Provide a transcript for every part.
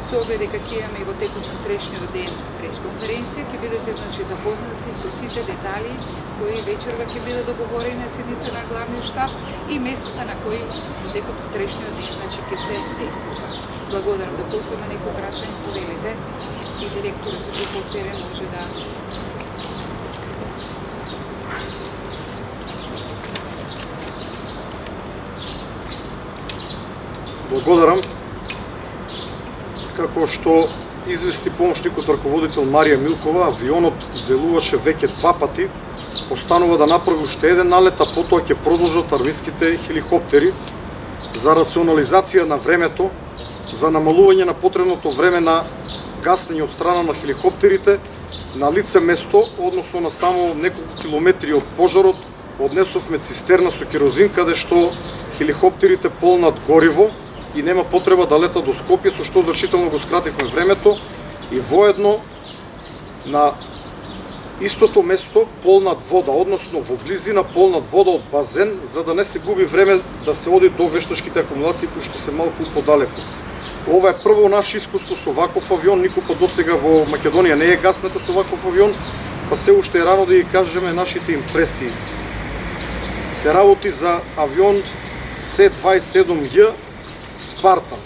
Со оглед дека ќе имаме и во текот на утрешниот ден пресконференција, ќе бидете запознати со сите детали кои вечерва ќе биде договорени на седница на главниот штаб и местата на кои во текот на утрешниот ден ќе се действува. Благодарам. Доколку има некои прашања, повелете и директорот за Полтерен може да Благодарам. Како што извести помошникот раководител Марија Милкова, авионот делуваше веќе 2 пати, останува да направи уште еден налет, а потоа ќе продолжат армиските хеликоптери за рационализација на времето, за намалување на потребното време на гаснење од страна на хеликоптерите на лице место, односно на само неколку километри од пожарот, однесовме цистерна со керозин, каде што хеликоптерите полнат гориво и нема потреба да летат до Скопје, со што значително го скративме времето и воедно на истото место полнат вода, односно во близина полнат вода од базен, за да не се губи време да се оди до вештачките акумулации кои што се малку подалеку. Ова е прво наше искуство со ваков авион, никој па досега во Македонија не е гаснето со ваков авион, па се уште е рано да ги кажеме нашите импресии. Се работи за авион С-27Ј Спартан,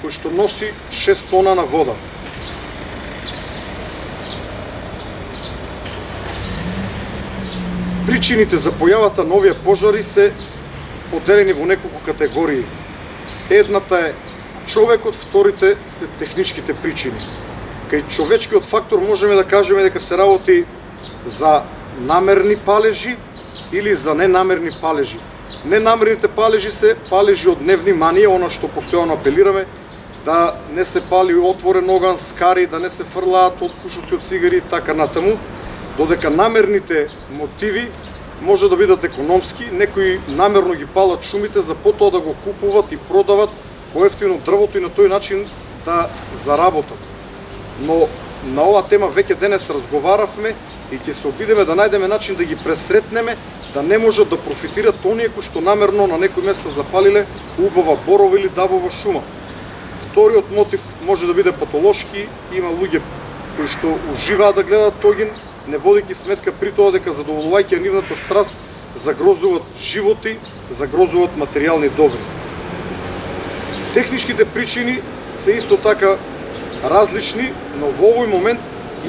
кој што носи 6 тона на вода. Причините за појавата на овие пожари се поделени во неколку категории. Едната е човекот, вторите се техничките причини. Кај човечкиот фактор можеме да кажеме дека се работи за намерни палежи или за ненамерни палежи. Ненамерните палежи се палежи од невнимание, она што постојано апелираме, да не се пали отворен оган, скари, да не се фрлаат од пушоци од цигари и така натаму, додека намерните мотиви може да бидат економски, некои намерно ги палат шумите за потоа да го купуват и продават поевтино дрвото и на тој начин да заработат. Но на оваа тема веќе денес разговаравме и ќе се обидеме да најдеме начин да ги пресретнеме, да не можат да профитират оние кои што намерно на некои места запалиле убава борова или дабова шума. Вториот мотив може да биде патолошки, има луѓе кои што уживаат да гледаат огин, не водејќи сметка при тоа дека задоволувајќи нивната страст загрозуват животи, загрозуват материјални добри. Техничките причини се исто така различни, но во овој момент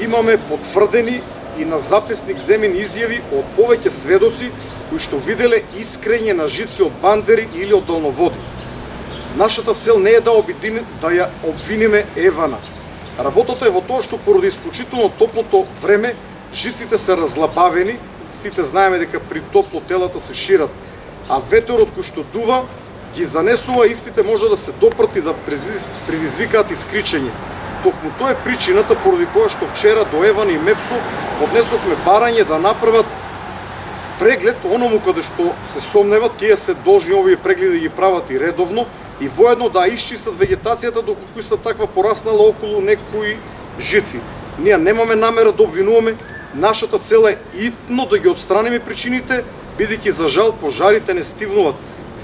имаме потврдени и на записник земени изјави од повеќе сведоци кои што виделе искрење на жици од бандери или од долноводи. Нашата цел не е да ја обвиниме Евана. Работата е во тоа што поради исклучително топлото време жиците се разлабавени, сите знаеме дека при топло телата се шират, а ветерот кој што дува ги занесува, истите може да се допрат и да предизвикаат искричење. Токму тоа е причината поради која што вчера до Еван и Мепсо поднесовме барање да направат преглед оному каде што се сомневат, тие се должни овие прегледи да ги прават и редовно и воедно да исчистат вегетацијата доколку иста таква пораснала околу некои жици. Ние немаме намера да обвинуваме, нашата цел е итно да ги отстраниме причините, бидејќи за жал пожарите не стивнуваат.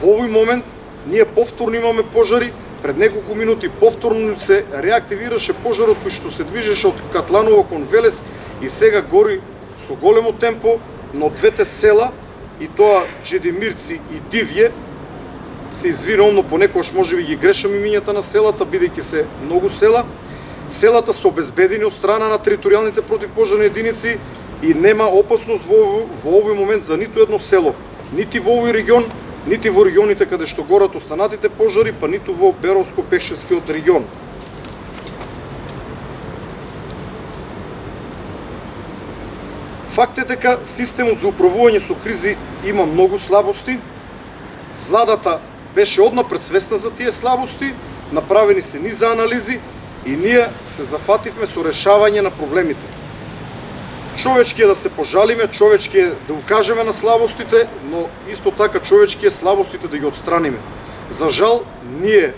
Во овој момент ние повторно имаме пожари, пред неколку минути повторно се реактивираше пожарот кој што се движеше од Катланово кон Велес и сега гори со големо темпо, но двете села, и тоа Джедимирци и Дивје, се извинувам, но понекогаш можеби ги грешам имињата на селата, бидејќи се многу села. Селата се обезбедени од страна на територијалните противпожарни единици и нема опасност во овој момент за ниту едно село, нити во овој регион, нити во регионите каде што горат останатите пожари, па ниту во Беровско-Пешевскиот регион. Факт е дека системот за управување со кризи има многу слабости. Владата беше однапред свесна за тие слабости, направени се низа анализи и ние се зафативме со решавање на проблемите. Човечки е да се пожалиме, човечки е да укажеме на слабостите, но исто така човечки е слабостите да ги отстраниме. За жал, ние,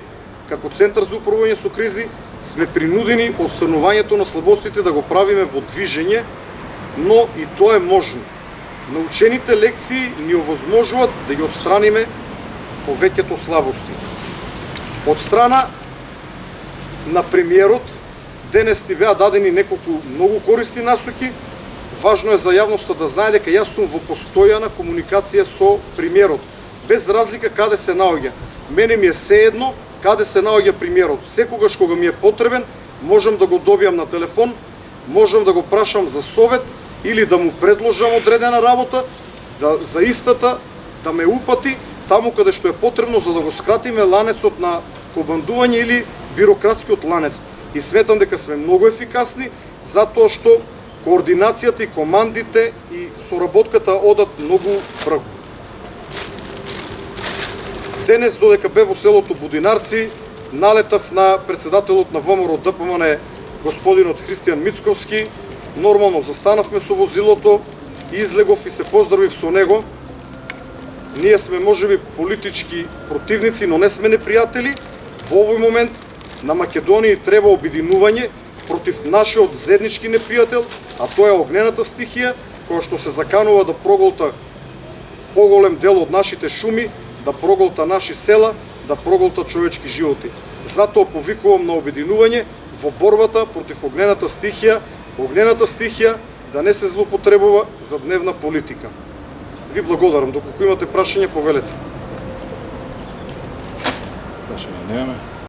како Центар за управување со кризи, сме принудени отстранувањето на слабостите да го правиме во движење, но и тоа е можно. Научените лекции ни овозможуваат да ги отстраниме повеќето слабости. Од страна на премиерот. Денес ни беа дадени неколку многу користни насоки. Важно е за јавноста да знае дека јас сум во постојана комуникација со премиерот, без разлика каде се наоѓа. Мене ми е сеедно каде се наоѓа премиерот. Секогаш кога ми е потребен, можам да го добијам на телефон, можам да го прашам за совет или да му предложам одредена работа, за истата да ме упати таму каде што е потребно, за да го скратиме ланецот на командување или бирократскиот ланец. И сметам дека сме многу ефикасни, затоа што координацијата и командите и соработката одат многу брзо. Денес, додека бе во селото Будинарци, налетав на председателот на ВМРО ДПМН, господинот Христијан Мицковски. Нормално застанавме со возилото, излегов и се поздравив со него. Ние сме можеби политички противници, но не сме непријатели. Во овој момент на Македонија треба обединување против нашиот заеднички непријател, а тоа е огнената стихија, која што се заканува да проголта поголем дел од нашите шуми, да проголта наши села, да проголта човечки животи. Затоа повикувам на обединување во борбата против огнената стихија да не се злоупотребува за дневна политика. Ви благодарам. Доколку имате прашања, повелете. Прашање немаме.